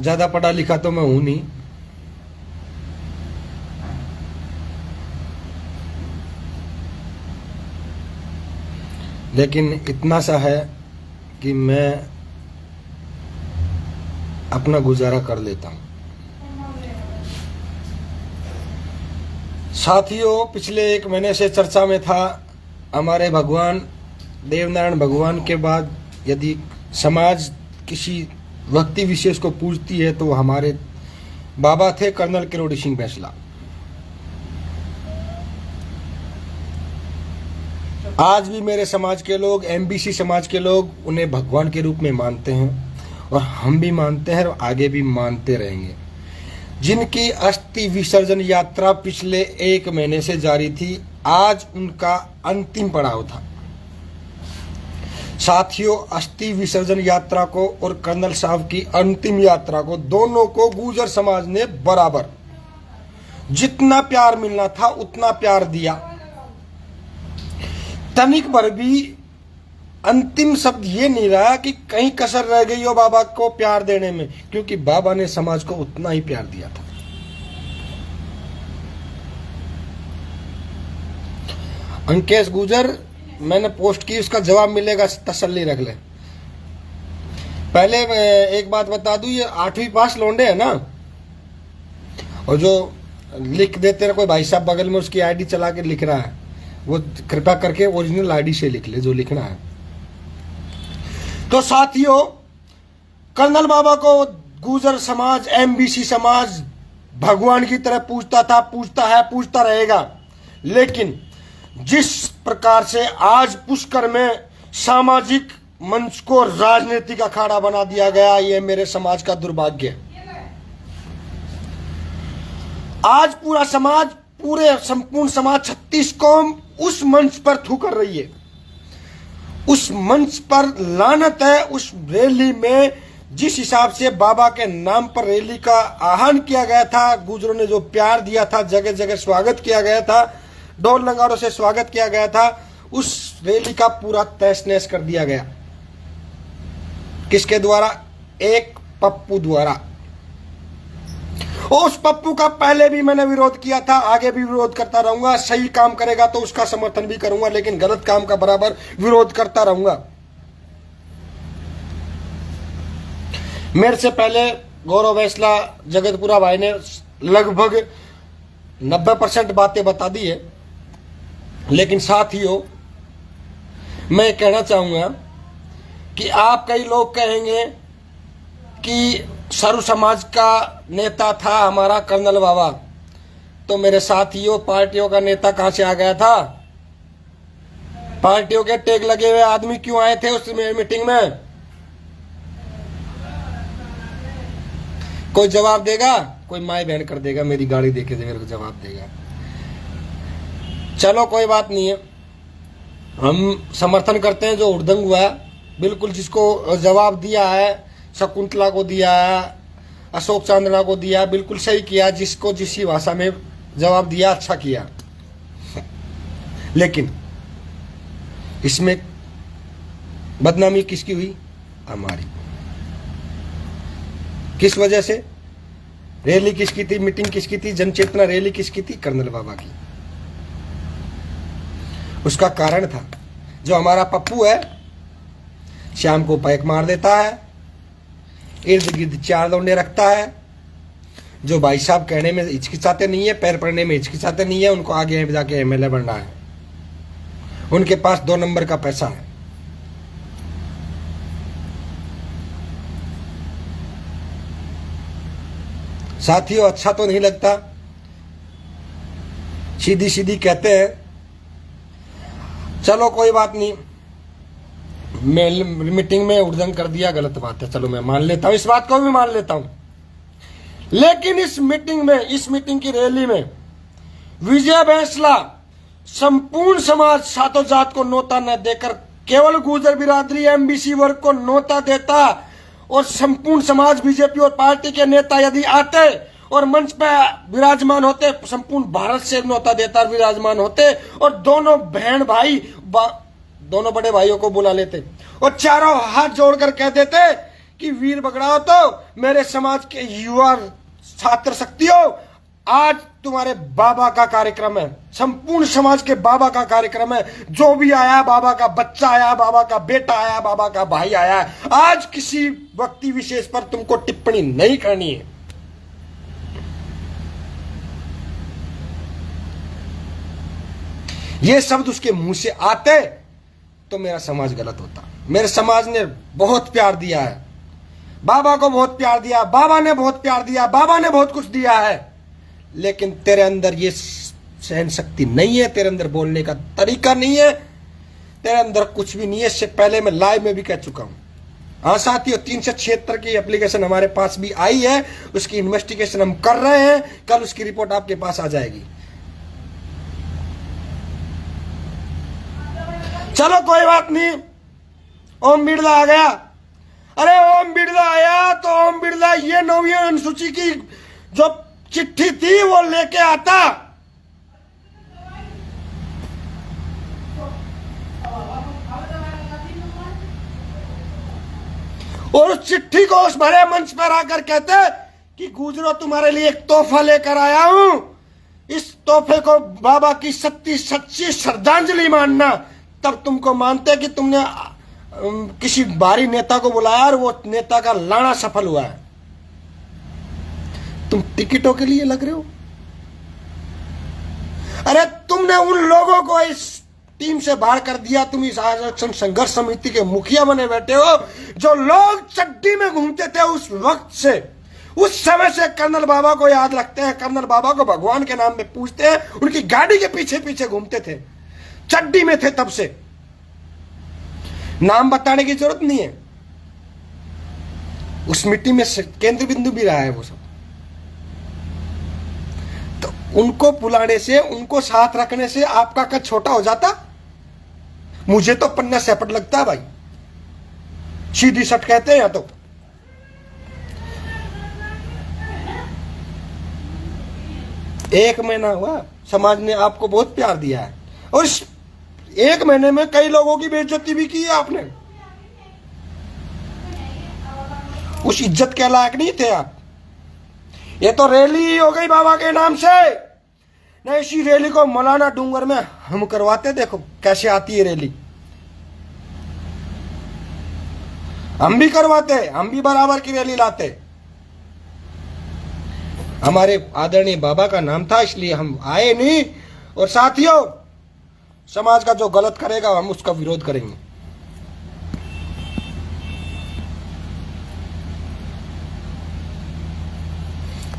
ज्यादा पढ़ा लिखा तो मैं हूं नहीं, लेकिन इतना सा है कि मैं अपना गुजारा कर लेता हूं। साथियों, पिछले 1 महीने से चर्चा में था हमारे भगवान देवनारायण भगवान के बाद यदि समाज किसी व्यक्ति विशेष को पूजती है तो हमारे बाबा थे कर्नल किरोड़ी सिंह बैंसला। आज भी मेरे समाज के लोग, एमबीसी समाज के लोग उन्हें भगवान के रूप में मानते हैं और हम भी मानते हैं और आगे भी मानते रहेंगे। जिनकी अस्थि विसर्जन यात्रा पिछले 1 महीने से जारी थी, आज उनका अंतिम पड़ाव था। साथियों, अस्थि विसर्जन यात्रा को और कर्नल साहब की अंतिम यात्रा को, दोनों को गुर्जर समाज ने बराबर जितना प्यार मिलना था उतना प्यार दिया। तनिक भर भी अंतिम शब्द ये नहीं रहा कि कहीं कसर रह गई हो बाबा को प्यार देने में, क्योंकि बाबा ने समाज को उतना ही प्यार दिया था। अंकेश गुर्जर, मैंने पोस्ट की, उसका जवाब मिलेगा, तसल्ली रख ले। पहले एक बात बता दूं, ये 8वीं पास लौंडे है ना, और जो लिख देते रहे कोई भाई साहब बगल में उसकी आईडी चला के लिख रहा है, वो कृपया करके ओरिजिनल आईडी से लिख ले जो लिखना है। तो साथियों, कर्नल बाबा को गुर्जर समाज, एमबीसी समाज भगवान की तरह पूजता था, पूजता है, पूजता रहेगा। लेकिन जिस प्रकार से आज पुष्कर में सामाजिक मंच को राजनीतिक अखाड़ा बना दिया गया, यह मेरे समाज का दुर्भाग्य है। आज पूरा समाज, पूरे संपूर्ण समाज, 36 कौम उस मंच पर थूकर रही है। उस मंच पर लानत है। उस रैली में जिस हिसाब से बाबा के नाम पर रैली का आह्वान किया गया था, गुर्जरों ने जो प्यार दिया था, जगह जगह स्वागत किया गया था, ढोल नगाड़ों से स्वागत किया गया था, उस रैली का पूरा तहस नहस कर दिया गया। किसके द्वारा? एक पप्पू द्वारा। उस पप्पू का पहले भी मैंने विरोध किया था, आगे भी विरोध करता रहूंगा। सही काम करेगा तो उसका समर्थन भी करूंगा, लेकिन गलत काम का बराबर विरोध करता रहूंगा। मेरे से पहले गौरव बैंसला, जगतपुरा भाई ने लगभग 90% बातें बता दी है। लेकिन साथियों, मैं कहना चाहूंगा कि आप, कई लोग कहेंगे कि सर्व समाज का नेता था हमारा कर्नल बाबा, तो मेरे साथियों, पार्टियों का नेता कहां से आ गया था? पार्टियों के टैग लगे हुए आदमी क्यों आए थे उस मीटिंग में? कोई जवाब देगा? कोई माई बहन कर देगा, मेरी गाड़ी देखे मेरे को जवाब देगा। चलो कोई बात नहीं है, हम समर्थन करते हैं जो उद्दंग हुआ है, बिल्कुल जिसको जवाब दिया है, शकुंतला को दिया है, अशोक चांदना को दिया, बिल्कुल सही किया। जिसको जिस भाषा में जवाब दिया, अच्छा किया। लेकिन इसमें बदनामी किसकी हुई? हमारी। किस वजह से? रैली किसकी थी? मीटिंग किसकी थी? जनचेतना रैली किसकी थी? कर्नल बाबा की। उसका कारण था जो हमारा पप्पू है, शाम को पैक मार देता है, इर्द गिर्द 4 लौंडे रखता है, जो भाई साहब कहने में हिचकिचाते नहीं है, पैर पड़ने में हिचकिचाते नहीं है, उनको आगे जाके एमएलए बनना है। उनके पास 2 नंबर का पैसा है। साथियों, अच्छा तो नहीं लगता। सीधी सीधी कहते हैं, चलो कोई बात नहीं, मीटिंग में उद्दंग कर दिया, गलत बात है, चलो मैं मान लेता हूं, इस बात को भी मान लेता हूं। लेकिन इस मीटिंग की रैली में विजय बैंसला संपूर्ण समाज, सातों जात को न्योता न देकर केवल गुर्जर बिरादरी, एमबीसी वर्ग को न्योता देता, और संपूर्ण समाज, बीजेपी और पार्टी के नेता यदि आते और मंच पे विराजमान होते, संपूर्ण भारत से न्योता देता विराजमान होते, और दोनों बहन भाई, दोनों बड़े भाइयों को बुला लेते और चारों हाथ जोड़कर कह देते कि वीर बगड़ाओ तो मेरे समाज के युवा छात्र शक्ति हो, आज तुम्हारे बाबा का कार्यक्रम है, संपूर्ण समाज के बाबा का कार्यक्रम है। जो भी आया, बाबा का बच्चा आया, बाबा का बेटा आया, बाबा का भाई आया, आज किसी व्यक्ति विशेष पर तुमको टिप्पणी नहीं करनी है। ये शब्द उसके मुंह से आते तो मेरा समाज गलत होता। मेरे समाज ने बहुत प्यार दिया है, बाबा को बहुत प्यार दिया, बाबा ने बहुत प्यार दिया, बाबा ने बहुत कुछ दिया है, लेकिन तेरे अंदर ये सहन शक्ति नहीं है, तेरे अंदर बोलने का तरीका नहीं है, तेरे अंदर कुछ भी नहीं है। इससे पहले मैं लाइव में भी कह चुका हूं। हाँ साथियों, 376 की एप्लीकेशन हमारे पास भी आई है, उसकी इन्वेस्टिगेशन हम कर रहे हैं, कल उसकी रिपोर्ट आपके पास आ जाएगी। चलो कोई बात नहीं, ओम बिरला आ गया। अरे ओम बिरला आया तो ओम बिरला ये 9वीं अनुसूची की जो चिट्ठी थी वो लेके आता, और उस चिट्ठी को उस बड़े मंच पर आकर कहते कि गुजरो तुम्हारे लिए एक तोहफा लेकर आया हूं, इस तोहफे को बाबा की सच्ची श्रद्धांजलि मानना। तब तुमको मानते कि तुमने किसी भारी नेता को बुलाया और वो नेता का लाना सफल हुआ है। तुम टिकटों के लिए लग रहे हो। अरे तुमने उन लोगों को इस टीम से बाहर कर दिया, तुम इस आरक्षण संघर्ष समिति के मुखिया बने बैठे हो। जो लोग चड्डी में घूमते थे उस वक्त से, उस समय से कर्नल बाबा को याद रखते हैं, कर्नल बाबा को भगवान के नाम पे पूजते हैं, उनकी गाड़ी के पीछे पीछे घूमते थे, चड्डी में थे तब से। नाम बताने की जरूरत नहीं है, उस मिट्टी में केंद्र बिंदु भी रहा है वो सब। तो उनको बुलाने से, उनको साथ रखने से आपका कद छोटा हो जाता। मुझे तो पन्ना सेपट लगता है भाई, सीधी सट कहते हैं। या तो एक महीना हुआ, समाज ने आपको बहुत प्यार दिया है, और इस एक महीने में कई लोगों की बेइज्जती भी की है आपने। उस इज्जत के लायक नहीं थे आप। ये तो रैली ही हो गई बाबा के नाम से। नहीं, इसी रैली को मौलाना डूंगर में हम करवाते, देखो कैसे आती है रैली। हम भी करवाते, हम भी बराबर की रैली लाते। हमारे आदरणीय बाबा का नाम था इसलिए हम आए नहीं। और साथियों, समाज का जो गलत करेगा हम उसका विरोध करेंगे।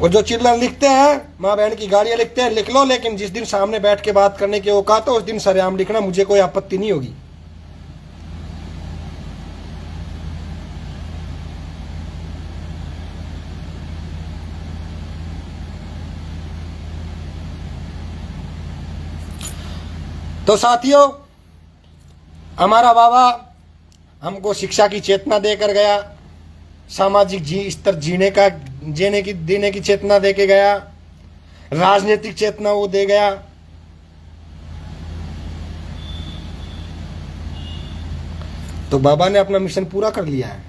और जो चिल्लर लिखते हैं, माँ बहन की गालियां लिखते हैं, लिख लो, लेकिन जिस दिन सामने बैठ के बात करने की औकात हो उस दिन सरेआम लिखना, मुझे कोई आपत्ति नहीं होगी। तो साथियों, हमारा बाबा हमको शिक्षा की चेतना देकर गया, सामाजिक स्तर देने की चेतना देके गया, राजनीतिक चेतना वो दे गया। तो बाबा ने अपना मिशन पूरा कर लिया है।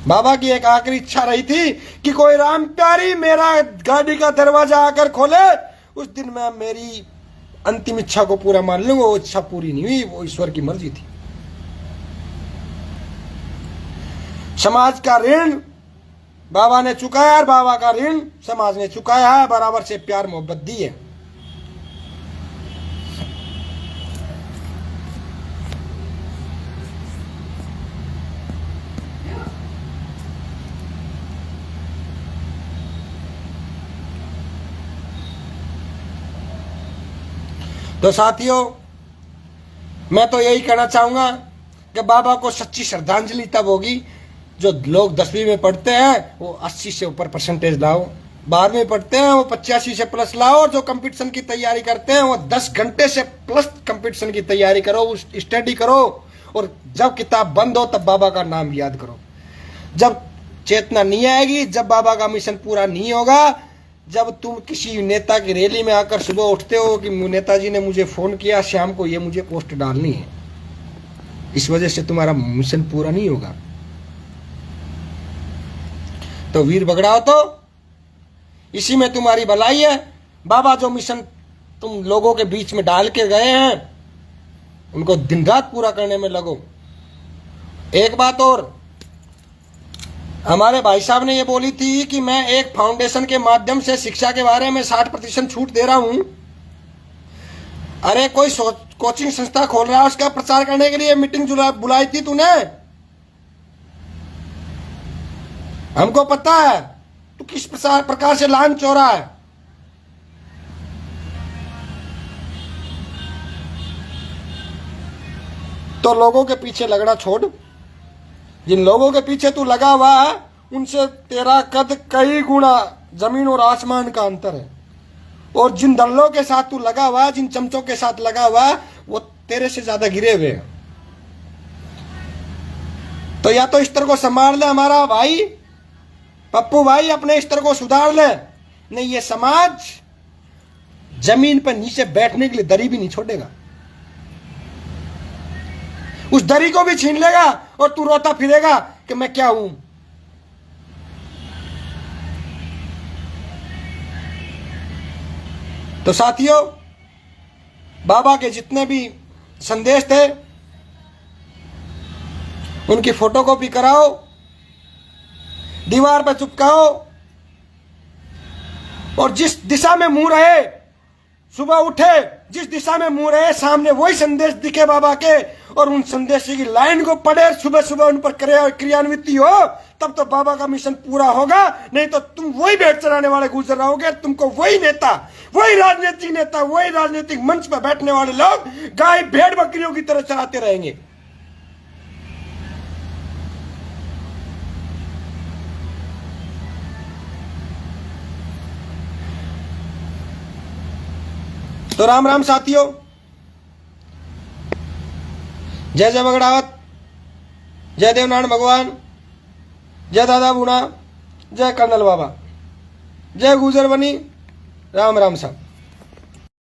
बाबा की एक आखिरी इच्छा रही थी कि कोई राम प्यारी मेरा गाड़ी का दरवाजा आकर खोले, उस दिन मैं मेरी अंतिम इच्छा को पूरा मान लूंगा। वो इच्छा पूरी नहीं हुई, वो ईश्वर की मर्जी थी। समाज का ऋण बाबा ने चुकाया और बाबा का ऋण समाज ने चुकाया है, बराबर से प्यार मोहब्बत दी है। तो साथियों, मैं तो यही कहना चाहूंगा कि बाबा को सच्ची श्रद्धांजलि तब होगी जो लोग 10वीं में पढ़ते हैं वो 80 से ऊपर परसेंटेज लाओ, 12वीं में पढ़ते हैं वो 85 से प्लस लाओ, और जो कंपटीशन की तैयारी करते हैं वो 10 घंटे से प्लस कंपटीशन की तैयारी करो, स्टडी करो, और जब किताब बंद हो तब बाबा का नाम याद करो। जब चेतना नहीं आएगी, जब बाबा का मिशन पूरा नहीं होगा, जब तुम किसी नेता की रैली में आकर सुबह उठते हो कि नेताजी ने मुझे फोन किया शाम को, ये मुझे पोस्ट डालनी है, इस वजह से तुम्हारा मिशन पूरा नहीं होगा। तो वीर बगड़ाओ, तो इसी में तुम्हारी भलाई है। बाबा जो मिशन तुम लोगों के बीच में डाल के गए हैं, उनको दिन रात पूरा करने में लगो। एक बात और, हमारे भाई साहब ने ये बोली थी कि मैं एक फाउंडेशन के माध्यम से शिक्षा के बारे में 60% छूट दे रहा हूं। अरे कोई कोचिंग संस्था खोल रहा है, उसका प्रचार करने के लिए मीटिंग बुलाई थी तूने। हमको पता है तू किस प्रकार से लान चोरा है। तो लोगों के पीछे लगना छोड़। जिन लोगों के पीछे तू लगा हुआ है, उनसे तेरा कद कई गुना जमीन और आसमान का अंतर है। और जिन दल्लों के साथ तू लगा हुआ, जिन चमचों के साथ लगा हुआ, वो तेरे से ज्यादा गिरे हुए हैं। तो या तो स्तर को संभाल ले हमारा भाई पप्पू भाई, अपने स्तर को सुधार ले, नहीं ये समाज जमीन पर नीचे बैठने के लिए दरी भी नहीं छोड़ेगा। उस दरी को भी छीन लेगा और तू रोता फिरेगा कि मैं क्या हूं। तो साथियों, बाबा के जितने भी संदेश थे उनकी फोटोकॉपी कराओ, दीवार पर चिपकाओ, और जिस दिशा में मुंह रहे, सुबह उठे जिस दिशा में मुंह रहे, सामने वही संदेश दिखे बाबा के, और उन संदेश की लाइन को पढ़े, सुबह सुबह उन पर क्रियान्वित हो, तब तो बाबा का मिशन पूरा होगा। नहीं तो तुम वही भेड़ चराने वाले गुजर रहोगे। तुमको वही नेता, वही राजनीतिक नेता, वही राजनीतिक मंच पर बैठने वाले लोग गाय भेड़ बकरियों की तरह चराते रहेंगे। तो राम राम साथियों, जय जय बगड़ावत, जय देवनारायण भगवान, जय दादा बूढ़ा, जय कर्नल बाबा, जय गुजर बनी, राम राम साहब।